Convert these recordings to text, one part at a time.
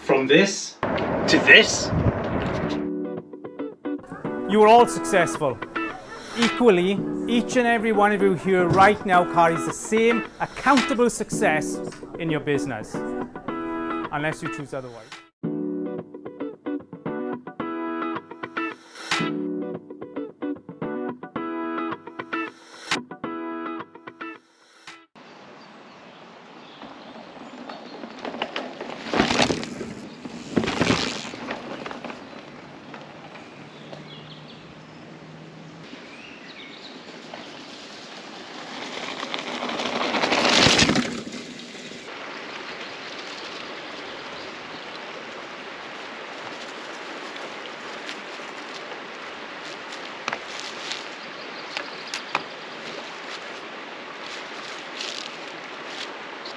From this to this. You are all successful. Equally, each and every one of you here right now carries the same accountable success in your business, unless you choose otherwise.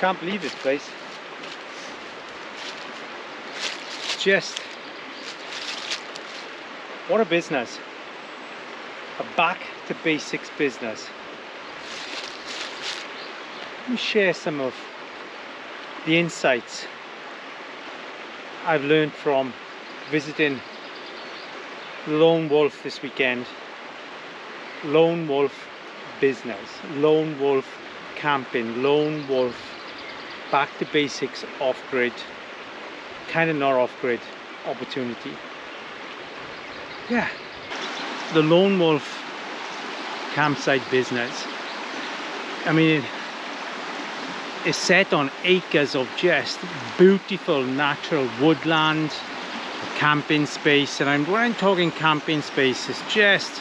Can't believe this place. Just what a business. A back to basics business. Let me share some of the insights I've learned from visiting Lone Wolf this weekend. Lone Wolf business, Lone Wolf camping, Lone Wolf back to basics off-grid, kind of not off-grid opportunity. Yeah, the Lone Wolf campsite business, I mean, it's set on acres of just beautiful natural woodland, camping space. And when I'm talking camping space, it's just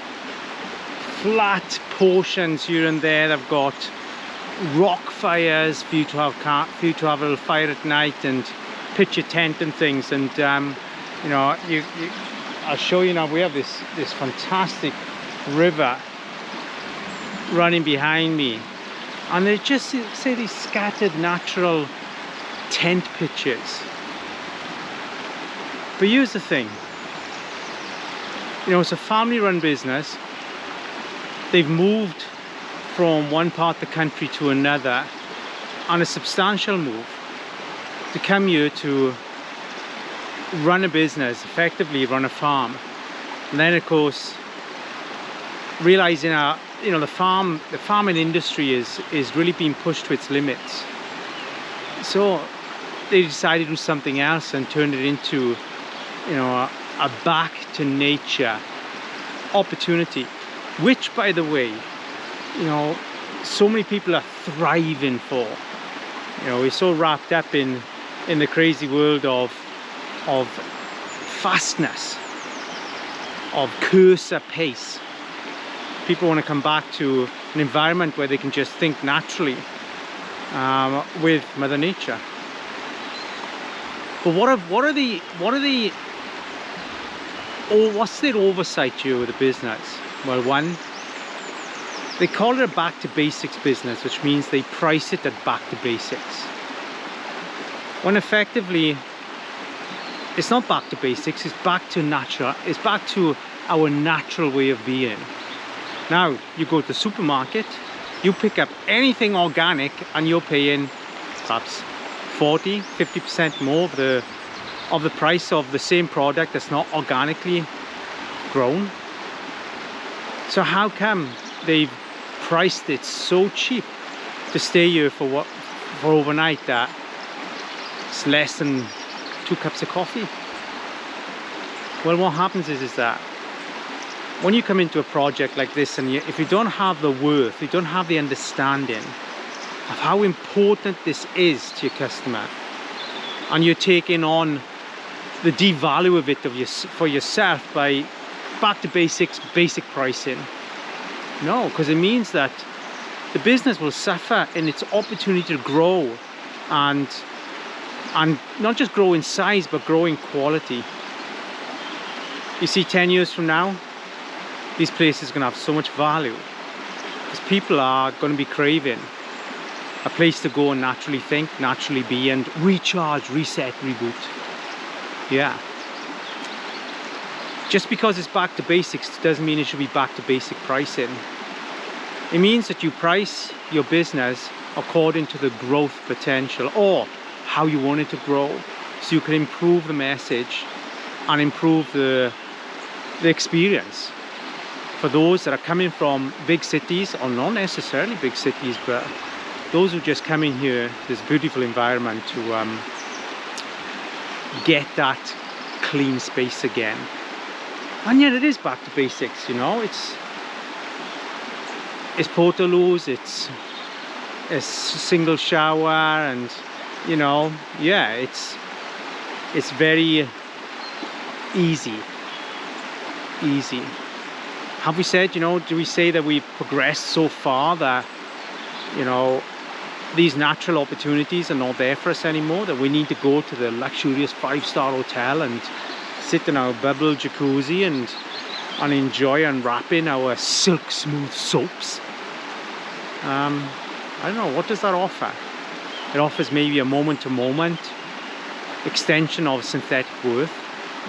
flat portions here and there. I've got rock fires for you to have a little fire at night and pitch your tent and things. And you know, I'll show you now. We have this fantastic river running behind me, and they just say these scattered natural tent pitches. But here's the thing, you know, it's a family-run business. They've moved from one part of the country to another on a substantial move to come here to run a business, effectively run a farm. And then of course realizing you know, the farming industry is really being pushed to its limits. So they decided to do something else and turn it into, you know, a back to nature opportunity, which, by the way, you know, so many people are thriving for. You know, we're so wrapped up in the crazy world of fastness, of cursor pace. People want to come back to an environment where they can just think naturally with Mother Nature. But what's their oversight here with the business? Well, one, they call it a back to basics business, which means they price it at back to basics. When effectively, it's not back to basics, it's back to natural, it's back to our natural way of being. Now, you go to the supermarket, you pick up anything organic and you're paying perhaps 40, 50% more of the price of the same product that's not organically grown. So how come they've priced it so cheap to stay here for overnight that it's less than 2 cups of coffee? Well, what happens is that when you come into a project like this, and if you don't have the worth, you don't have the understanding of how important this is to your customer, and you're taking on the devalue of it for yourself by back to basics, basic pricing. No, because it means that the business will suffer in its opportunity to grow, and not just grow in size, but grow in quality. You see, 10 years from now, these places are going to have so much value, because people are going to be craving a place to go and naturally think, naturally be, and recharge, reset, reboot. Yeah. Just because it's back to basics doesn't mean it should be back to basic pricing. It means that you price your business according to the growth potential, or how you want it to grow. so you can improve the message and improve the experience for those that are coming from big cities, or not necessarily big cities, but those who just come in here, this beautiful environment, to get that clean space again. And yet it is back to basics, you know. It's portaloos, it's a single shower, and you know, yeah, it's very easy. Have we said, you know, do we say that we've progressed so far that, you know, these natural opportunities are not there for us anymore, that we need to go to the luxurious 5-star hotel and sit in our bubble jacuzzi and enjoy unwrapping our silk smooth soaps? I don't know, what does that offer? It offers maybe a moment-to-moment extension of synthetic worth.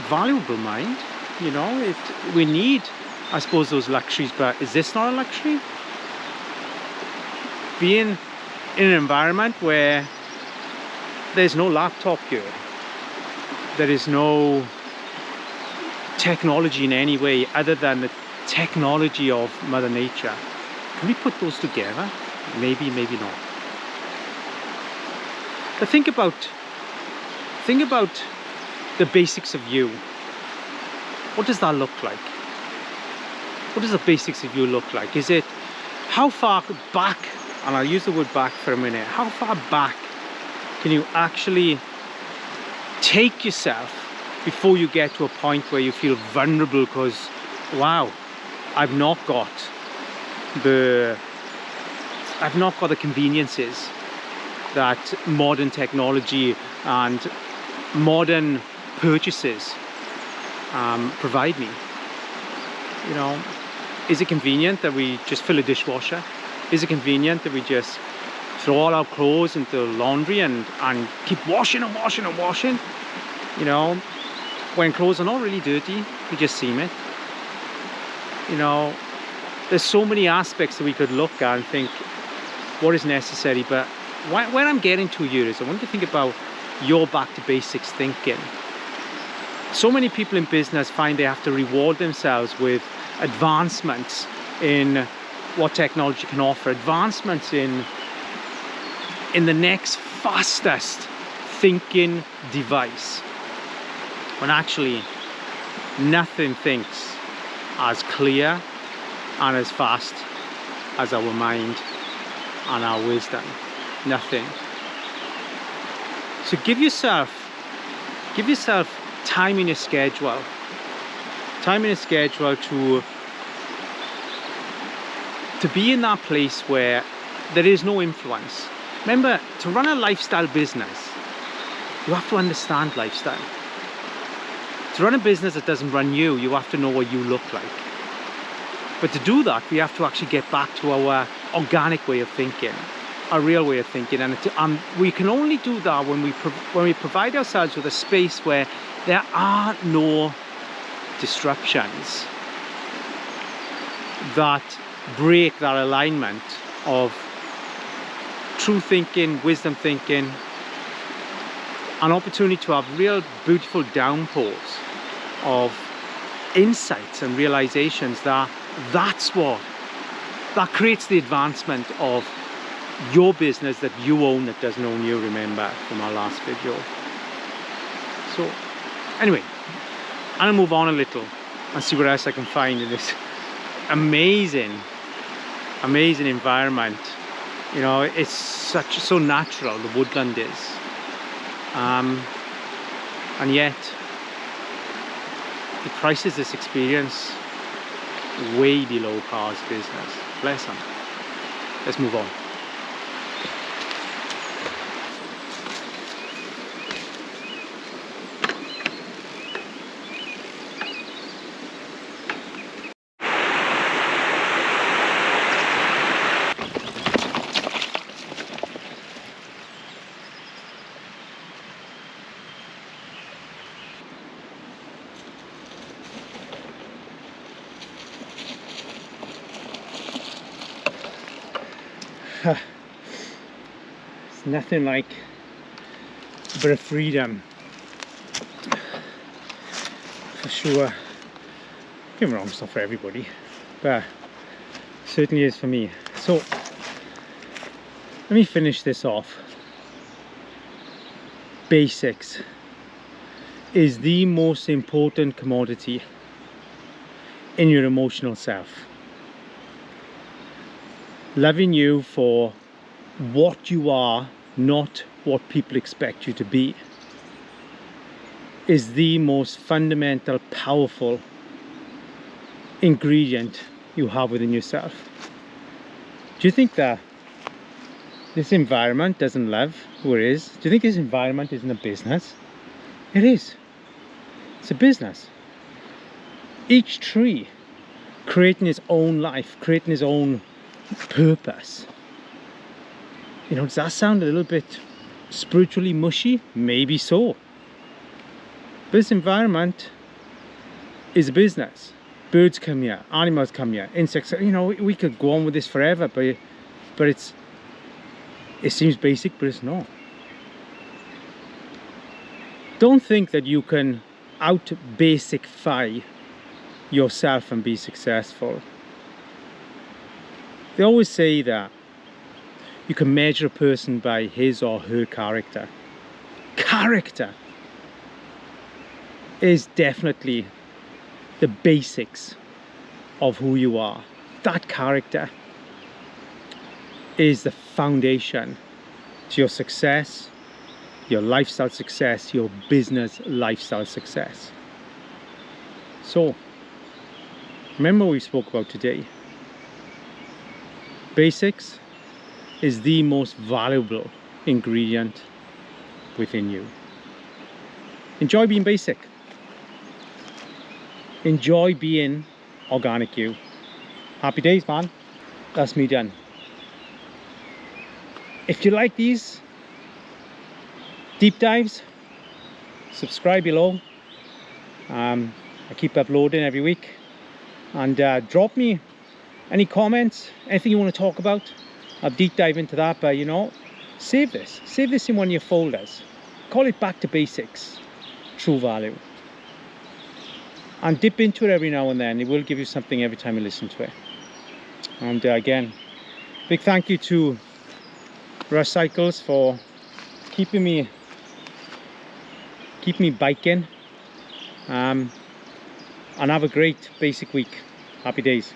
Valuable, mind, you know, we need, I suppose, those luxuries, but is this not a luxury? Being in an environment where there's no laptop here, there is no technology in any way other than the technology of Mother Nature. Can we put those together? Maybe, maybe not. But think about the basics of you. What does that look like? What does the basics of you look like? Is it, how far back, and I'll use the word back for a minute, how far back can you actually take yourself before you get to a point where you feel vulnerable because, wow, I've not got the conveniences that modern technology and modern purchases provide me. You know, is it convenient that we just fill a dishwasher? Is it convenient that we just throw all our clothes into laundry and keep washing and washing and washing? You know, when clothes are not really dirty, we just seam it. You know, there's so many aspects that we could look at and think what is necessary. But when I'm getting to here is I want to think about your back to basics thinking. So many people in business find they have to reward themselves with advancements in what technology can offer, advancements in the next fastest thinking device, when actually nothing thinks as clear and as fast as our mind and our wisdom. Nothing. So give yourself time in your schedule. Time in your schedule to be in that place where there is no influence. Remember, to run a lifestyle business, you have to understand lifestyle. To run a business that doesn't run you, you have to know what you look like. But to do that, we have to actually get back to our organic way of thinking, a real way of thinking, and we can only do that when we provide ourselves with a space where there are no disruptions that break that alignment of true thinking, wisdom thinking, an opportunity to have real beautiful downpours of insights and realizations that creates the advancement of your business that you own, that doesn't own you, remember from our last video. So anyway, I'm gonna move on a little and see what else I can find in this amazing environment. You know, it's so natural, the woodland is, and yet it prices this experience way below Car's business. Bless him. Let's move on. It's nothing like a bit of freedom for sure. Don't get me wrong, it's not for everybody, but certainly is for me. So let me finish this off. Basics is the most important commodity in your emotional self. Loving you for what you are, not what people expect you to be, is the most fundamental, powerful ingredient you have within yourself. Do you think that this environment doesn't love who it is? Do you think this environment isn't a business? It is. It's a business. Each tree creating its own life, creating its own purpose. You know, does that sound a little bit spiritually mushy? Maybe so. But this environment is a business. Birds come here, animals come here, insects. You know, we could go on with this forever, but it seems basic, but it's not. Don't think that you can out-basicify yourself and be successful. They always say that you can measure a person by his or her character. Character is definitely the basics of who you are. That character is the foundation to your success, your lifestyle success, your business lifestyle success. So, remember what we spoke about today. Basics is the most valuable ingredient within you. Enjoy being basic. Enjoy being organic you. Happy days, man. That's me done. If you like these deep dives, subscribe below. I keep uploading every week. And drop me any comments, anything you want to talk about. I'll deep dive into that, but you know, save this in one of your folders. Call it Back to Basics, True Value. And dip into it every now and then. It will give you something every time you listen to it. And again, big thank you to Rush Cycles for keeping me biking. And have a great basic week. Happy days.